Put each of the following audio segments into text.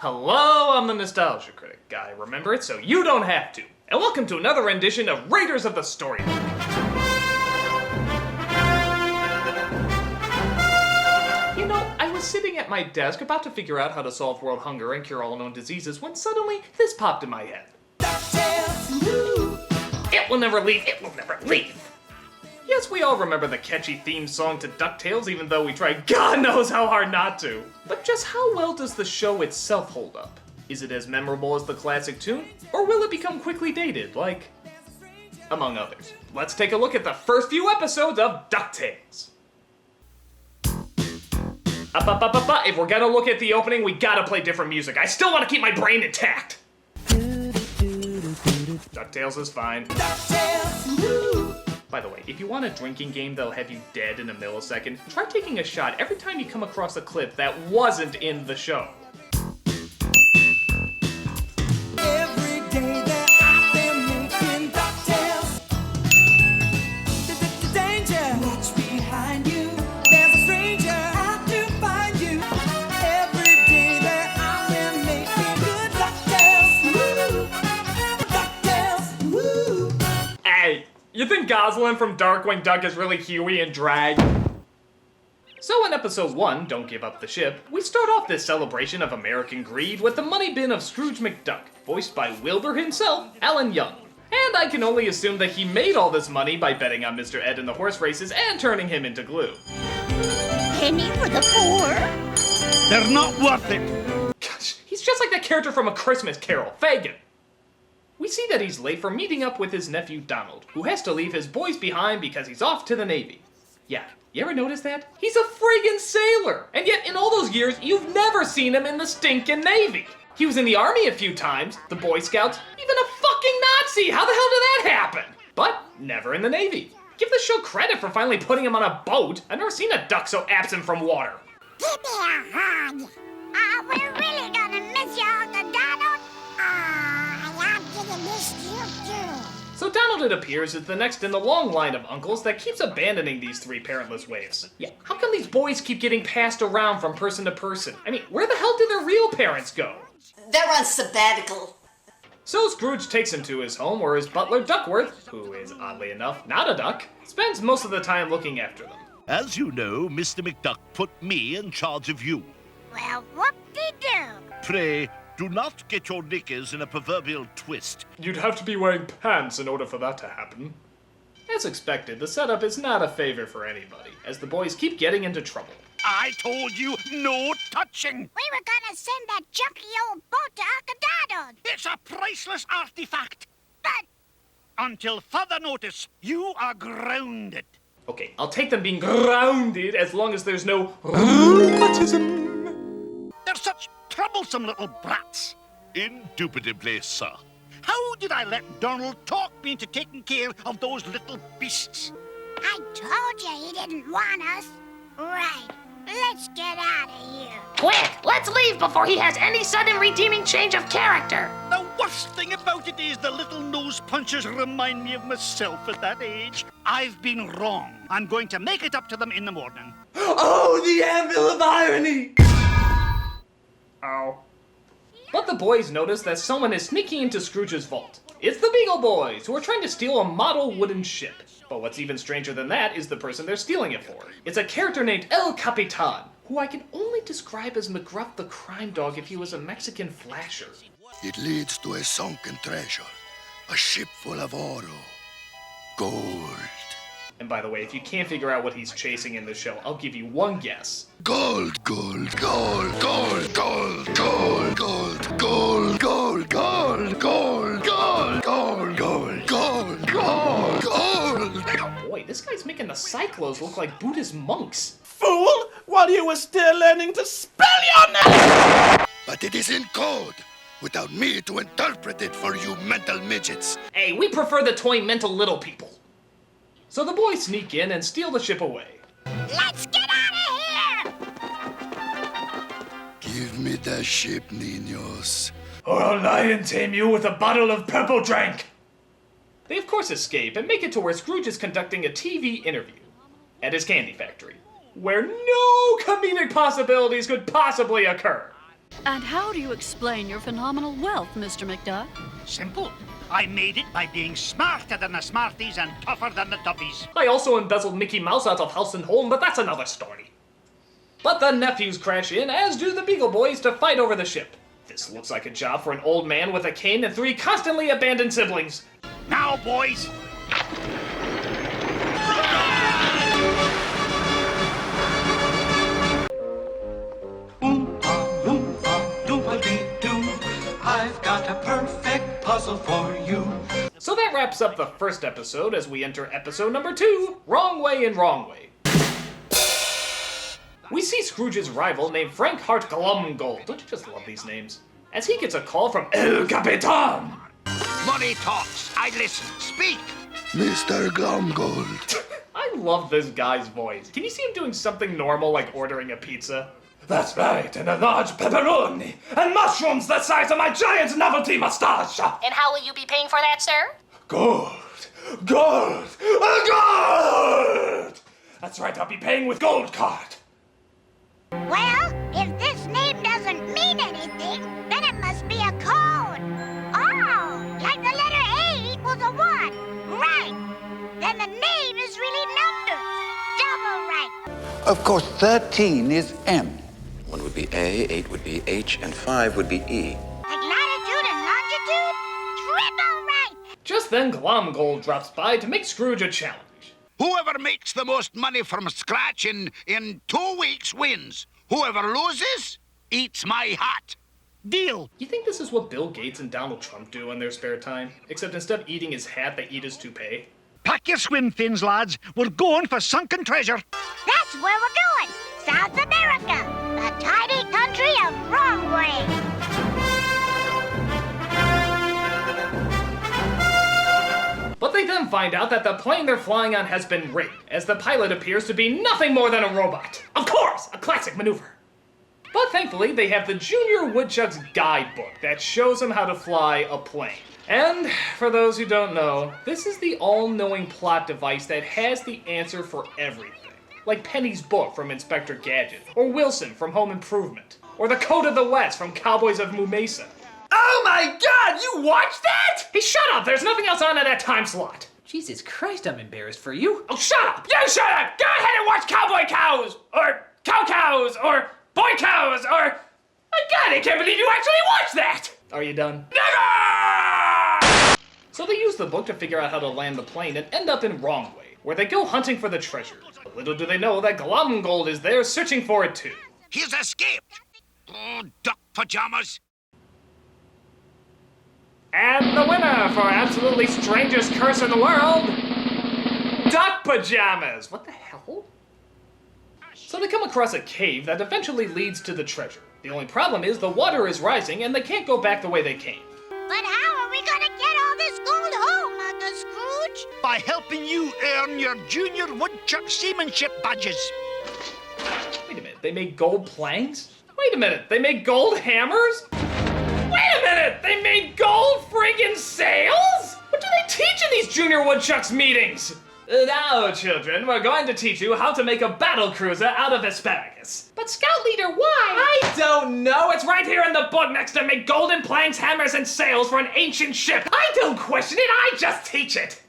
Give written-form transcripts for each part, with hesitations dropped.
Hello, I'm the Nostalgia Critic. I remember it so you don't have to. And welcome to another rendition of Raiders of the Story. You know, I was sitting at my desk about to figure out how to solve world hunger and cure all known diseases when suddenly this popped in my head. It will never leave, it will never leave. Yes, we all remember the catchy theme song to DuckTales, even though we try God knows how hard not to. But just how well does the show itself hold up? Is it as memorable as the classic tune, or will it become quickly dated, like, among others? Let's take a look at the first few episodes of DuckTales. If we're gonna look at the opening, we gotta play different music. I still want to keep my brain intact. DuckTales is fine. By the way, if you want a drinking game that'll have you dead in a millisecond, try taking a shot every time you come across a clip that wasn't in the show. Every day that I've been making DuckTales. Danger! Watch behind you. There's a stranger out to find you. Every day that I've been making good DuckTales. Woo! DuckTales. Woo! Hey! You think Goslin from Darkwing Duck is really Huey in drag? So in episode 1, Don't Give Up the Ship, we start off this celebration of American greed with the money bin of Scrooge McDuck, voiced by Wilbur himself, Alan Young. And I can only assume that he made all this money by betting on Mr. Ed in the horse races and turning him into glue. Penny for the poor? They're not worth it! Gosh, he's just like that character from A Christmas Carol, Fagin. We see that he's late for meeting up with his nephew Donald, who has to leave his boys behind because he's off to the Navy. Yeah, you ever notice that? He's a friggin' sailor! And yet, in all those years, you've never seen him in the stinkin' Navy! He was in the Army a few times, the Boy Scouts, even a fucking Nazi! How the hell did that happen? But never in the Navy. Give the show credit for finally putting him on a boat. I've never seen a duck so absent from water. Give me a hug. We're really gonna miss you, Uncle Donald. I'm gonna miss you too. So Donald, it appears, is the next in the long line of uncles that keeps abandoning these three parentless waifs. Yeah, how come these boys keep getting passed around from person to person? I mean, where the hell did their real parents go? They're on sabbatical. So Scrooge takes him to his home where his butler Duckworth, who is oddly enough not a duck, spends most of the time looking after them. As you know, Mr. McDuck put me in charge of you. Well, whoop-de-doo. Pray, do not get your knickers in a proverbial twist. You'd have to be wearing pants in order for that to happen. As expected, the setup is not a favor for anybody, as the boys keep getting into trouble. I told you, no touching! We were gonna send that junky old boat to Uncle Donald. It's a priceless artifact! But Until further notice, you are grounded. Okay, I'll take them being grounded as long as there's no rheumatism. They're such troublesome little brats. Indubitably, sir. How did I let Donald talk me into taking care of those little beasts? I told you he didn't want us. Right, let's get out of here. Quick, let's leave before he has any sudden redeeming change of character. The worst thing about it is the little nose punches remind me of myself at that age. I've been wrong. I'm going to make it up to them in the morning. Oh, the anvil of irony! Ow. But the boys notice that someone is sneaking into Scrooge's vault. It's the Beagle Boys, who are trying to steal a model wooden ship. But what's even stranger than that is the person they're stealing it for. It's a character named El Capitan, who I can only describe as McGruff the crime dog if he was a Mexican flasher. It leads to a sunken treasure, a ship full of oro, gold. And by the way, if you can't figure out what he's chasing in the show, I'll give you one guess. Gold, gold, gold, gold, gold, gold, gold, gold, gold, gold, gold, gold, gold, gold, gold, gold, gold. Oh boy, this guy's making the Cyclos look like Buddhist monks. Fool! While you were still learning to spell your name! But it is in code, without me to interpret it for you mental midgets. Hey, we prefer the toy mental little people. So the boys sneak in and steal the ship away. Let's get out of here! Give me the ship, niños. Or I'll lie and tame you with a bottle of purple drink. They of course escape and make it to where Scrooge is conducting a TV interview at his candy factory, where no comedic possibilities could possibly occur. And how do you explain your phenomenal wealth, Mr. McDuck? Simple. I made it by being smarter than the Smarties and tougher than the Tubbies. I also embezzled Mickey Mouse out of house and home, but that's another story. But the nephews crash in, as do the Beagle Boys, to fight over the ship. This looks like a job for an old man with a cane and 3 constantly abandoned siblings. Now, boys. I've got a perfect puzzle for you. So that wraps up the first episode as we enter episode number 2, Wrong Way and Wrong Way. We see Scrooge's rival named Frank Hart Glumgold. Don't you just love these names? As he gets a call from El Capitan. Money talks. I listen. Speak. Mr. Glumgold. I love this guy's voice. Can you see him doing something normal like ordering a pizza? That's right, and a large pepperoni, and mushrooms the size of my giant novelty mustache. And how will you be paying for that, sir? Gold! Gold! Gold! That's right, I'll be paying with gold card. Well, if this name doesn't mean anything, then it must be a code. Oh, like the letter A equals a 1. Right. Then the name is really numbers. Double right. Of course, 13 is M. 1 would be A, 8 would be H, and 5 would be E. Like latitude and longitude? Triple right. Just then, Glumgold drops by to make Scrooge a challenge. Whoever makes the most money from scratch in 2 weeks wins. Whoever loses eats my hat. Deal. You think this is what Bill Gates and Donald Trump do in their spare time? Except instead of eating his hat, they eat his toupee? Pack your swim fins, lads. We're going for sunken treasure. That's where we're going. South America, the tiny country of Wrong Way. But they then find out that the plane they're flying on has been rigged, as the pilot appears to be nothing more than a robot. Of course, a classic maneuver. But thankfully, they have the Junior Woodchuck's guidebook that shows them how to fly a plane. And, for those who don't know, this is the all-knowing plot device that has the answer for everything. Like Penny's book from Inspector Gadget, or Wilson from Home Improvement, or The Code of the West from Cowboys of Moo Mesa. Oh my god, you watched that? Hey, shut up, there's nothing else on at that time slot. Jesus Christ, I'm embarrassed for you. Oh, shut up! You shut up! Go ahead and watch Cowboy Cows! Or Cow Cows! Or Boy Cows! Or... My god, I can't believe you actually watched that! Are you done? Never! So they use the book to figure out how to land the plane and end up in Wrong Way, where they go hunting for the treasure. But little do they know that Glumgold is there searching for it too. He's escaped. Oh, duck pajamas. And the winner for absolutely strangest curse in the world, duck pajamas. What the hell? So they come across a cave that eventually leads to the treasure. The only problem is the water is rising and they can't go back the way they came. But how are we gonna get all this gold home, Uncle Scrooge? By helping you earn your Junior Woodchuck seamanship badges. Wait a minute, they made gold planks? Wait a minute, they made gold hammers? Wait a minute, they made gold friggin' sails? What do they teach in these Junior Woodchucks meetings? Now, children, we're going to teach you how to make a battle cruiser out of asparagus. But Scout Leader, why? I don't know. It's right here in the book next to make golden planks, hammers, and sails for an ancient ship. I don't question it, I just teach it.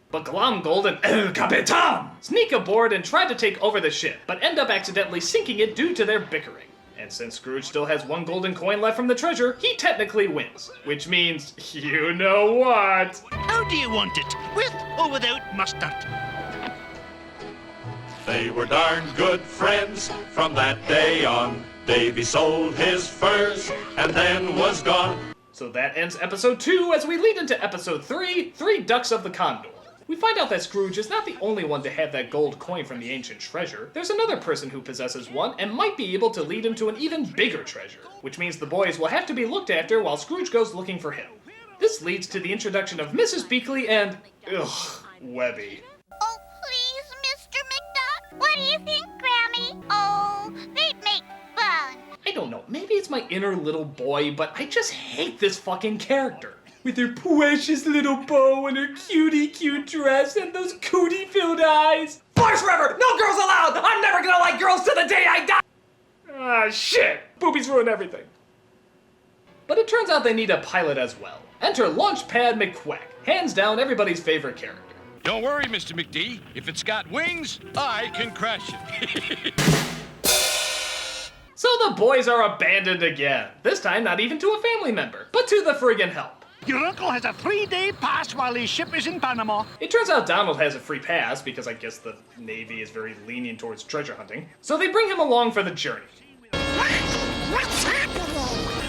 But Glumgold and El Capitan sneak aboard and try to take over the ship, but end up accidentally sinking it due to their bickering. And since Scrooge still has 1 golden coin left from the treasure, he technically wins. Which means, you know what? How do you want it? With or without mustard? They were darn good friends from that day on. Davy sold his furs and then was gone. So that ends episode 2 as we lead into episode 3, 3 Ducks of the Condor. We find out that Scrooge is not the only one to have that gold coin from the ancient treasure. There's another person who possesses one and might be able to lead him to an even bigger treasure, which means the boys will have to be looked after while Scrooge goes looking for him. This leads to the introduction of Mrs. Beakley and, Webby. Oh, please, Mr. McDuck. What do you think, Grammy? Oh, they'd make fun. I don't know, maybe it's my inner little boy, but I just hate this fucking character. With her precious little bow and her cutie cute dress and those cootie-filled eyes. Boys forever! No girls allowed! I'm never gonna like girls till the day I die! Ah, shit! Boobies ruin everything. it turns out they need a pilot as well. Enter Launchpad McQuack, hands down everybody's favorite character. Don't worry, Mr. McD. If it's got wings, I can crash it. So the boys are abandoned again. This time not even to a family member, but to the friggin' help. Your uncle has a 3-day pass while his ship is in Panama. It turns out Donald has a free pass because I guess the Navy is very lenient towards treasure hunting. So they bring him along for the journey. What's happening?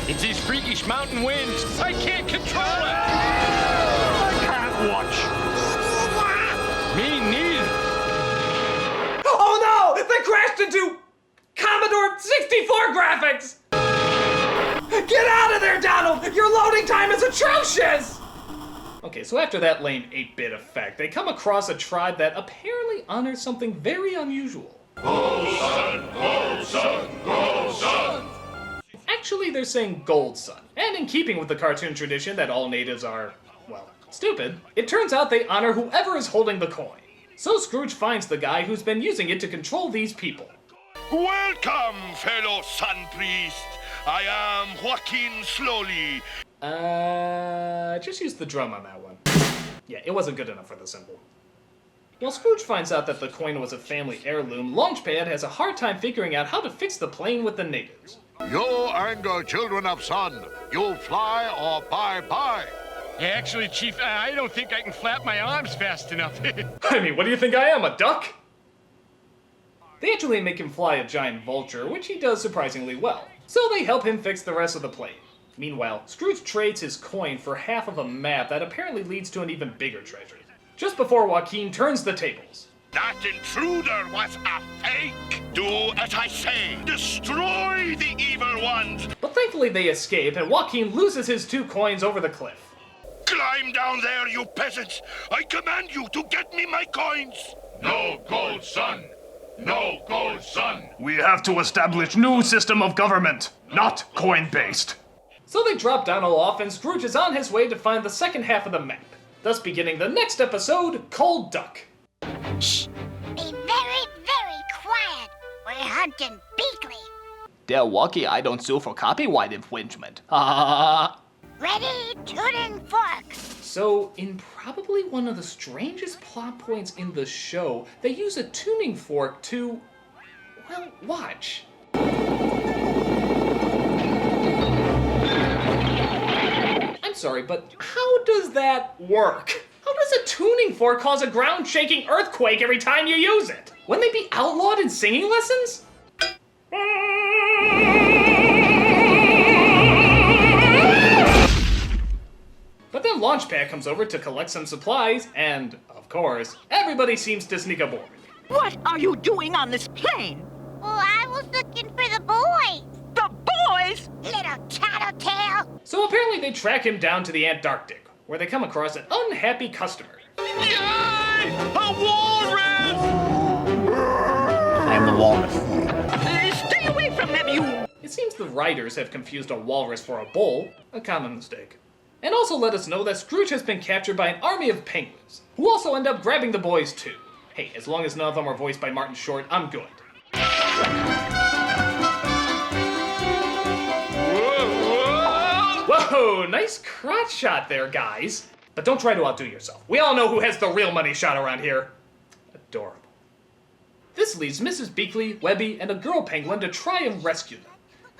It's these freakish mountain winds. I can't control it. I can't watch. Me neither. Oh no! They crashed into Commodore 64 graphics! Get out of there, Donald! Your loading time is atrocious! Okay, so after that lame 8-bit effect, they come across a tribe that apparently honors something very unusual. Gold sun, gold sun, gold sun. Actually, they're saying gold sun. And in keeping with the cartoon tradition that all natives are, well, stupid, it turns out they honor whoever is holding the coin. So Scrooge finds the guy who's been using it to control these people. Welcome, fellow sun priest. I am Joaquin Slowly. Just use the drum on that one. Yeah, it wasn't good enough for the symbol. While Scrooge finds out that the coin was a family heirloom, Launchpad has a hard time figuring out how to fix the plane with the natives. You anger children of sun. You fly or bye-bye. Actually, Chief, I don't think I can flap my arms fast enough. I mean, what do you think I am, a duck? They actually make him fly a giant vulture, which he does surprisingly well. So they help him fix the rest of the plane. Meanwhile, Scrooge trades his coin for half of a map that apparently leads to an even bigger treasure. Just before Joaquin turns the tables. That intruder was a fake. Do as I say. Destroy the evil ones. But thankfully they escape, and Joaquin loses his 2 coins over the cliff. Climb down there, you peasants. I command you to get me my coins. No gold sun. No gold sun. We have to establish new system of government, not coin-based. So they drop Donald off, and Scrooge is on his way to find the second half of the map, thus beginning the next episode, Cold Duck. Shh! Be very, very quiet. We're hunting Beakley. Der Walkie, I don't sue for copyright infringement. Ready, tuning fork. So, in probably one of the strangest plot points in the show, they use a tuning fork to, well, watch. I'm sorry, but how does that work? How does a tuning fork cause a ground-shaking earthquake every time you use it? Wouldn't they be outlawed in singing lessons? But then Launchpad comes over to collect some supplies, and, of course, everybody seems to sneak aboard. What are you doing on this plane? Well, I was looking for the boys. The boys? Little tattletale. So apparently they track him down to the Antarctic, where they come across an unhappy customer. Yay! A walrus! I am the walrus. Stay away from them, you... It seems the writers have confused a walrus for a bull, a common mistake. And also let us know that Scrooge has been captured by an army of penguins, who also end up grabbing the boys too. Hey, as long as none of them are voiced by Martin Short, I'm good. Whoa, nice crotch shot there, guys. But don't try to outdo yourself. We all know who has the real money shot around here. Adorable. This leaves Mrs. Beakley, Webby, and a girl penguin to try and rescue them.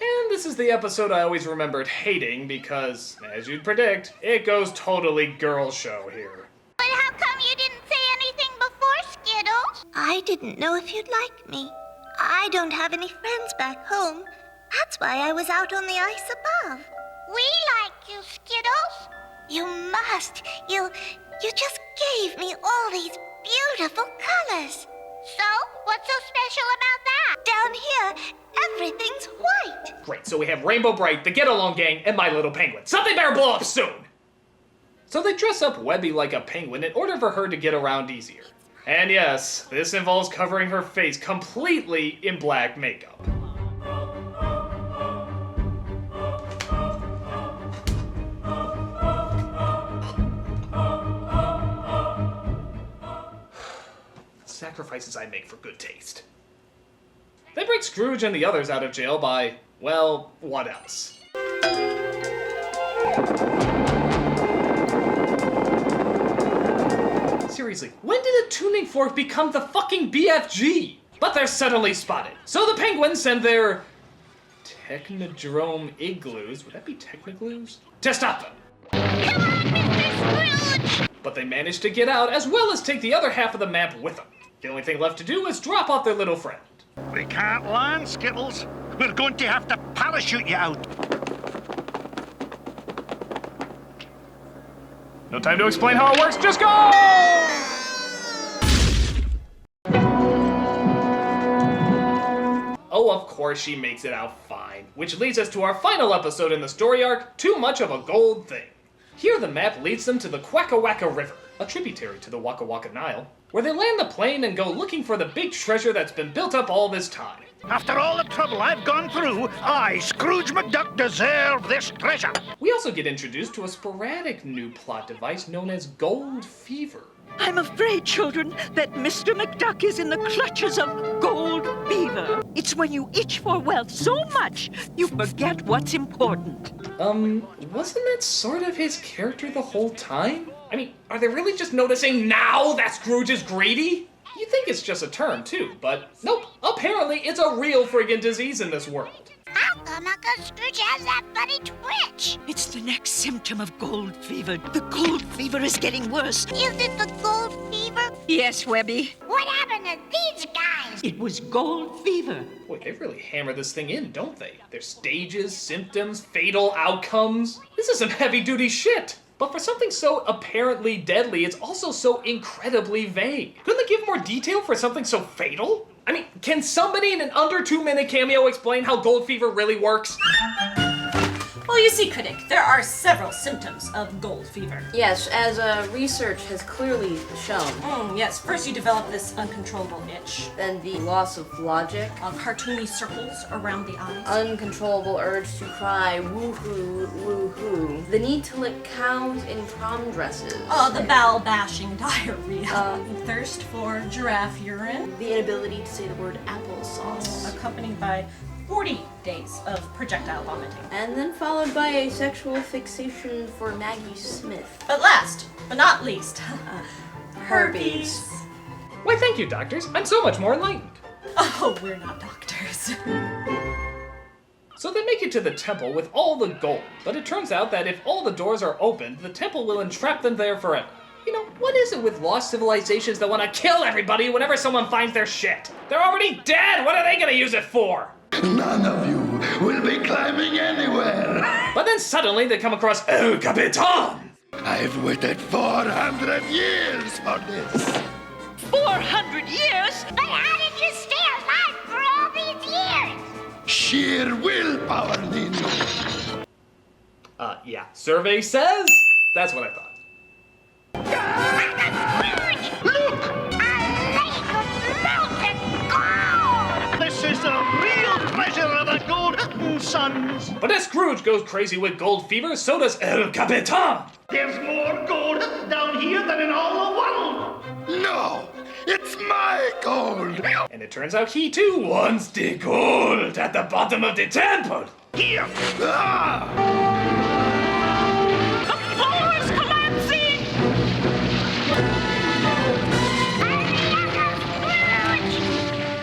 And this is the episode I always remembered hating because, as you'd predict, it goes totally girl show here. But how come you didn't say anything before, Skittles? I didn't know if you'd like me. I don't have any friends back home. That's why I was out on the ice above. We like you, Skittles. You must. You just gave me all these beautiful colors. So, what's so special about that? Down here, everything's white. Great, so we have Rainbow Bright, the Get Along Gang, and My Little Penguin. Something better blow up soon! So they dress up Webby like a penguin in order for her to get around easier. And yes, this involves covering her face completely in black makeup. Sacrifices I make for good taste. They break Scrooge and the others out of jail by, well, what else? tuning fork become the fucking BFG? But they're suddenly spotted. So the penguins send their Technodrome igloos, would that be Technogloos? To stop them. Come on, Mr. Scrooge! But they manage to get out as well as take the other half of the map with them. The only thing left to do is drop off their little friend. We can't land, Skittles. We're going to have to parachute you out. No time to explain how it works, just go! Oh, of course she makes it out fine. Which leads us to our final episode in the story arc, Too Much of a Gold Thing. Here the map leads them to the Quacka Wacka River, a tributary to the Waka Waka Nile, where they land the plane and go looking for the big treasure that's been built up all this time. After all the trouble I've gone through, I, Scrooge McDuck, deserve this treasure. We also get introduced to a sporadic new plot device known as Gold Fever. I'm afraid, children, that Mr. McDuck is in the clutches of gold fever. It's when you itch for wealth so much, you forget what's important. Wasn't that sort of his character the whole time? I mean, are they really just noticing now that Scrooge is greedy? You think it's just a term, too, but nope. Apparently, it's a real friggin' disease in this world. How come Uncle Scrooge has that funny twitch? It's the next symptom of gold fever. The gold fever is getting worse. Is it the gold fever? Yes, Webby. What happened to these guys? It was gold fever. Boy, they really hammer this thing in, don't they? Their stages, symptoms, fatal outcomes. This is some heavy-duty shit. But for something so apparently deadly, it's also so incredibly vague. Couldn't they give more detail for something so fatal? I mean, can somebody in an under 2-minute cameo explain how gold fever really works? Well, you see, Critic, there are several symptoms of gold fever. Yes, as research has clearly shown. Yes, first you develop this uncontrollable itch. Then the loss of logic. Cartoony circles around the eyes. Uncontrollable urge to cry, woohoo, woohoo. The need to lick cows in prom dresses. The bowel-bashing diarrhea. Thirst for giraffe urine. The inability to say the word applesauce. Accompanied by 40 days of projectile vomiting. And then followed by a sexual fixation for Maggie Smith. But last, but not least, herpes. Why, thank you, doctors. I'm so much more enlightened. Oh, we're not doctors. So they make it to the temple with all the gold, but it turns out that if all the doors are opened, the temple will entrap them there forever. You know, what is it with lost civilizations that want to kill everybody whenever someone finds their shit? They're already dead! What are they gonna use it for? None of you will be climbing anywhere. But then suddenly they come across El Capitan! I've waited 400 years for this. 400 years? But how did you stay alive for all these years? Sheer willpower, Nino. Yeah. Survey says? That's what I thought. Look! A lake of molten gold! This is the real treasure of the Golden Sons. But as Scrooge goes crazy with gold fever, so does El Capitan! There's more gold down here than in all the world. No! It's my gold! And it turns out he too wants the gold at the bottom of the temple! Here!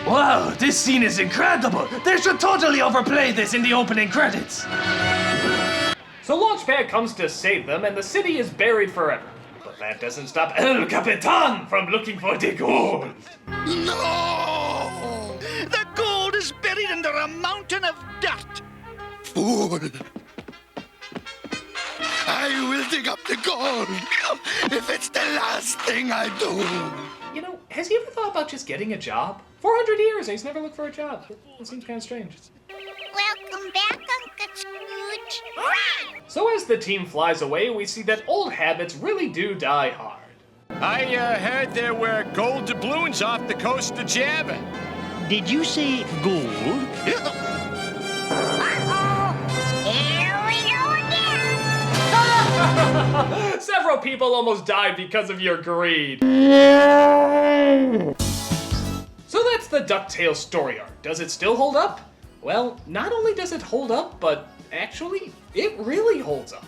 Wow, this scene is incredible! They should totally overplay this in the opening credits! So Launchpad comes to save them and the city is buried forever. But that doesn't stop El Capitan from looking for the gold! No! The gold is buried under a mountain of dirt. Fool! I will dig up the gold if it's the last thing I do. You know, has he ever thought about just getting a job? 400 years and he's never looked for a job. It seems kind of strange. Welcome back, Uncle Scrooge. Run! So as the team flies away, we see that old habits really do die hard. I heard there were gold doubloons off the coast of Java. Did you say gold? Here we go again! Several people almost died because of your greed. So that's the DuckTales story arc. Does it still hold up? Well, not only does it hold up, but actually, it really holds up.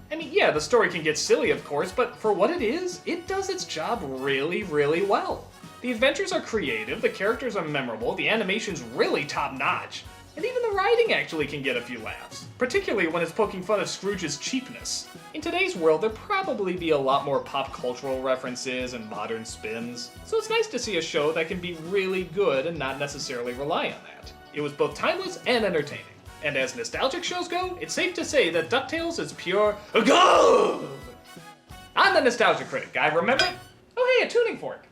I mean, yeah, the story can get silly, of course, but for what it is, it does its job really, really well. The adventures are creative, the characters are memorable, the animation's really top-notch, and even the writing actually can get a few laughs, particularly when it's poking fun of Scrooge's cheapness. In today's world, there'd probably be a lot more pop cultural references and modern spins, so it's nice to see a show that can be really good and not necessarily rely on that. It was both timeless and entertaining. And as nostalgic shows go, it's safe to say that DuckTales is pure gold! I'm the Nostalgia Critic, guy, remember? Oh hey, a tuning fork!